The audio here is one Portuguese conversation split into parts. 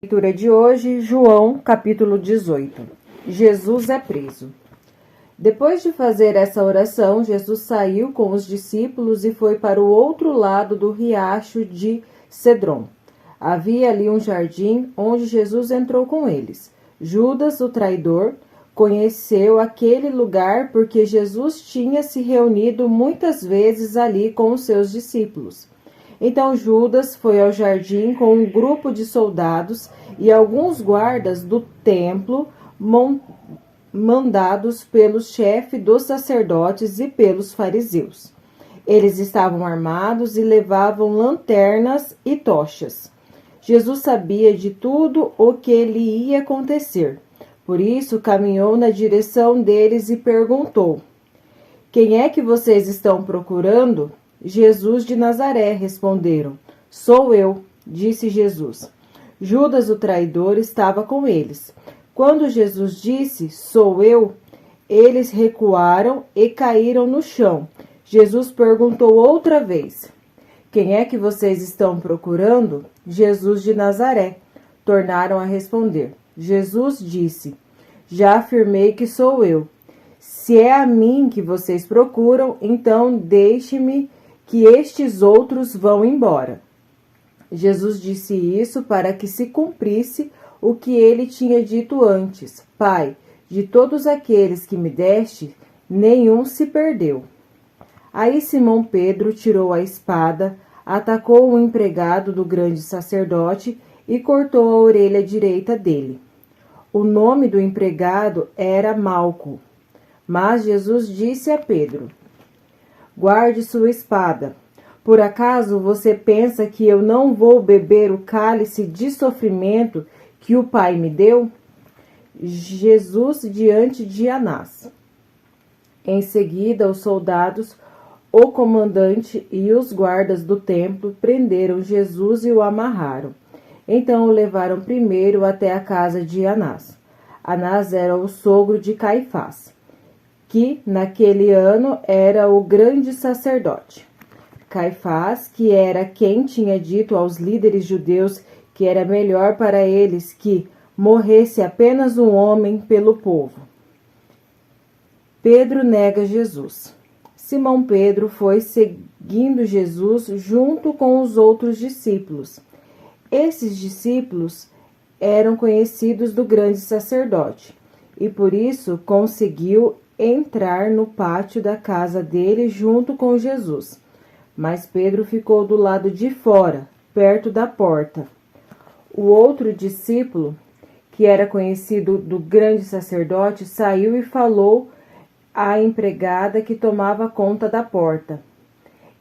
Leitura de hoje, João, capítulo 18. Jesus é preso. Depois de fazer essa oração, Jesus saiu com os discípulos e foi para o outro lado do riacho de Cedron. Havia ali um jardim onde Jesus entrou com eles. Judas, o traidor, conheceu aquele lugar porque Jesus tinha se reunido muitas vezes ali com os seus discípulos. Então Judas foi ao jardim com um grupo de soldados e alguns guardas do templo mandados pelo chefe dos sacerdotes e pelos fariseus. Eles estavam armados e levavam lanternas e tochas. Jesus sabia de tudo o que lhe ia acontecer. Por isso caminhou na direção deles e perguntou: "Quem é que vocês estão procurando?" "Jesus de Nazaré", responderam. "Sou eu", disse Jesus. Judas, o traidor, estava com eles. Quando Jesus disse, "Sou eu", eles recuaram e caíram no chão. Jesus perguntou outra vez: "Quem é que vocês estão procurando?" "Jesus de Nazaré", tornaram a responder. Jesus disse: "Já afirmei que sou eu. Se é a mim que vocês procuram, então deixe-me que estes outros vão embora." Jesus disse isso para que se cumprisse o que ele tinha dito antes: "Pai, de todos aqueles que me deste, nenhum se perdeu." Aí Simão Pedro tirou a espada, atacou o empregado do grande sacerdote e cortou a orelha direita dele. O nome do empregado era Malco. Mas Jesus disse a Pedro: "Guarde sua espada. Por acaso você pensa que eu não vou beber o cálice de sofrimento que o Pai me deu?" Jesus diante de Anás. Em seguida, os soldados, o comandante e os guardas do templo prenderam Jesus e o amarraram. Então o levaram primeiro até a casa de Anás. Anás era o sogro de Caifás, que naquele ano era o grande sacerdote. Caifás, que era quem tinha dito aos líderes judeus que era melhor para eles que morresse apenas um homem pelo povo. Pedro nega Jesus. Simão Pedro foi seguindo Jesus junto com os outros discípulos. Esses discípulos eram conhecidos do grande sacerdote e por isso conseguiu entrar no pátio da casa dele junto com Jesus. Mas Pedro ficou do lado de fora, perto da porta. O outro discípulo, que era conhecido do grande sacerdote, saiu e falou à empregada que tomava conta da porta.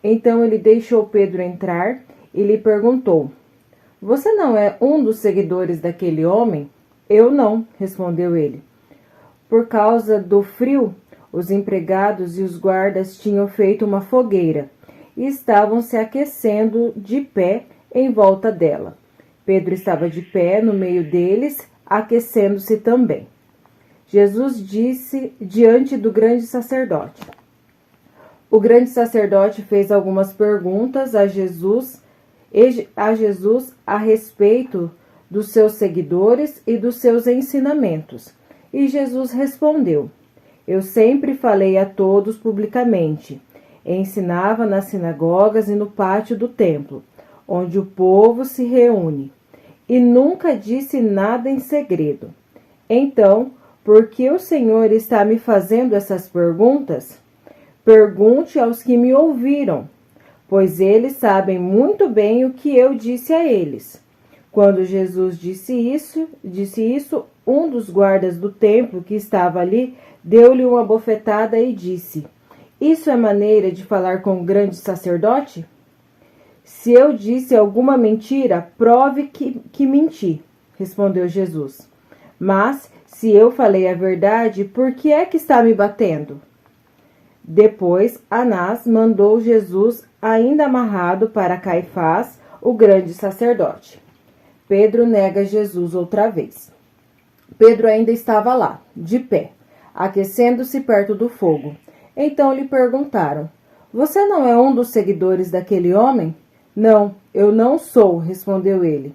Então ele deixou Pedro entrar e lhe perguntou: "Você não é um dos seguidores daquele homem?" "Eu não", respondeu ele. Por causa do frio, os empregados e os guardas tinham feito uma fogueira e estavam se aquecendo de pé em volta dela. Pedro estava de pé no meio deles, aquecendo-se também. Jesus disse diante do grande sacerdote. O grande sacerdote fez algumas perguntas a Jesus a respeito dos seus seguidores e dos seus ensinamentos. E Jesus respondeu: "Eu sempre falei a todos publicamente. Ensinava nas sinagogas e no pátio do templo, onde o povo se reúne, e nunca disse nada em segredo. Então, por que o Senhor está me fazendo essas perguntas? Pergunte aos que me ouviram, pois eles sabem muito bem o que eu disse a eles." Quando Jesus disse isso, um dos guardas do templo que estava ali deu-lhe uma bofetada e disse: "Isso é maneira de falar com o grande sacerdote? Se eu disse alguma mentira, prove que menti", respondeu Jesus. "Mas, se eu falei a verdade, por que é que está me batendo?" Depois, Anás mandou Jesus ainda amarrado para Caifás, o grande sacerdote. Pedro nega Jesus outra vez. Pedro ainda estava lá, de pé, aquecendo-se perto do fogo. Então lhe perguntaram: "Você não é um dos seguidores daquele homem?" "Não, eu não sou", respondeu ele.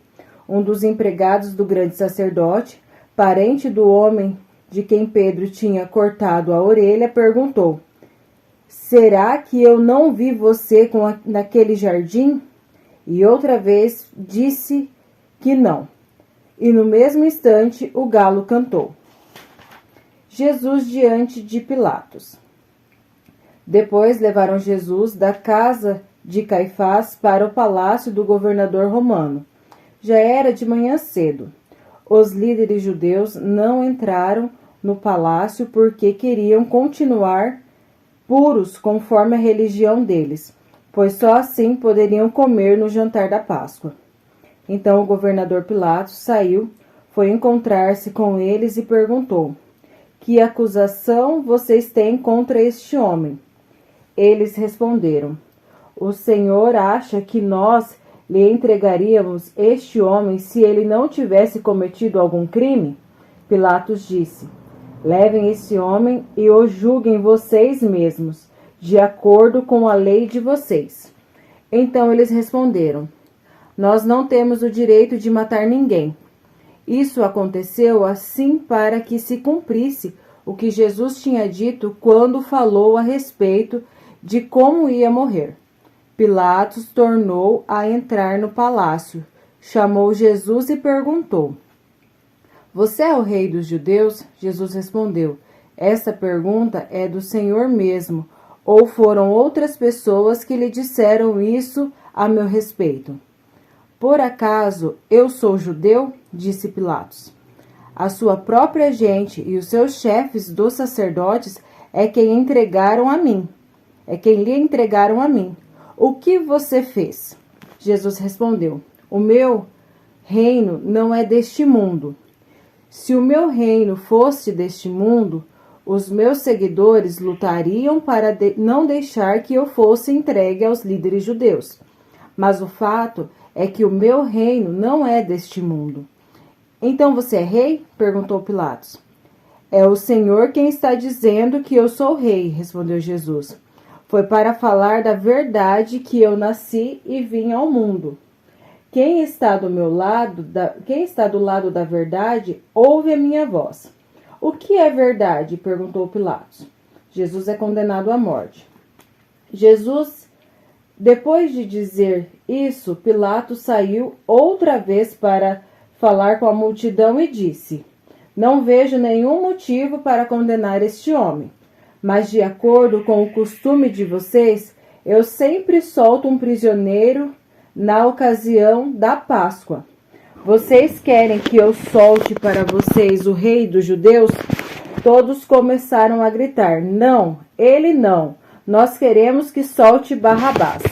um dos empregados do grande sacerdote, parente do homem de quem Pedro tinha cortado a orelha, perguntou: será que eu não vi você naquele jardim? E outra vez disse que não. E no mesmo instante o galo cantou. Jesus diante de Pilatos. Depois levaram Jesus da casa de Caifás para o palácio do governador romano. Já era de manhã cedo. Os líderes judeus não entraram no palácio porque queriam continuar puros conforme a religião deles, pois só assim poderiam comer no jantar da Páscoa. Então o governador Pilatos saiu, foi encontrar-se com eles e perguntou: que acusação vocês têm contra este homem? Eles responderam: o Senhor acha que nós lhe entregaríamos este homem se ele não tivesse cometido algum crime? Pilatos disse: levem esse homem e o julguem vocês mesmos, de acordo com a lei de vocês. Então eles responderam: nós não temos o direito de matar ninguém. Isso aconteceu assim para que se cumprisse o que Jesus tinha dito quando falou a respeito de como ia morrer. Pilatos tornou a entrar no palácio, chamou Jesus e perguntou: você é o rei dos judeus? Jesus respondeu: essa pergunta é do Senhor mesmo, ou foram outras pessoas que lhe disseram isso a meu respeito? Por acaso eu sou judeu? Disse Pilatos. A sua própria gente e os seus chefes dos sacerdotes é quem entregaram a mim. É quem lhe entregaram a mim. O que você fez? Jesus respondeu: o meu reino não é deste mundo. Se o meu reino fosse deste mundo, os meus seguidores lutariam para não deixar que eu fosse entregue aos líderes judeus. Mas o fato é que o meu reino não é deste mundo. Então você é rei? Perguntou Pilatos. É o Senhor quem está dizendo que eu sou rei, respondeu Jesus. Foi para falar da verdade que eu nasci e vim ao mundo. Quem está do lado da verdade, ouve a minha voz. O que é verdade? Perguntou Pilatos. Jesus é condenado à morte. Depois de dizer isso, Pilatos saiu outra vez para falar com a multidão e disse: não vejo nenhum motivo para condenar este homem, mas de acordo com o costume de vocês, eu sempre solto um prisioneiro na ocasião da Páscoa. Vocês querem que eu solte para vocês o rei dos judeus? Todos começaram a gritar: não, ele não. Nós queremos que solte Barrabás.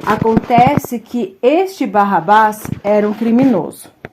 Acontece que este Barrabás era um criminoso.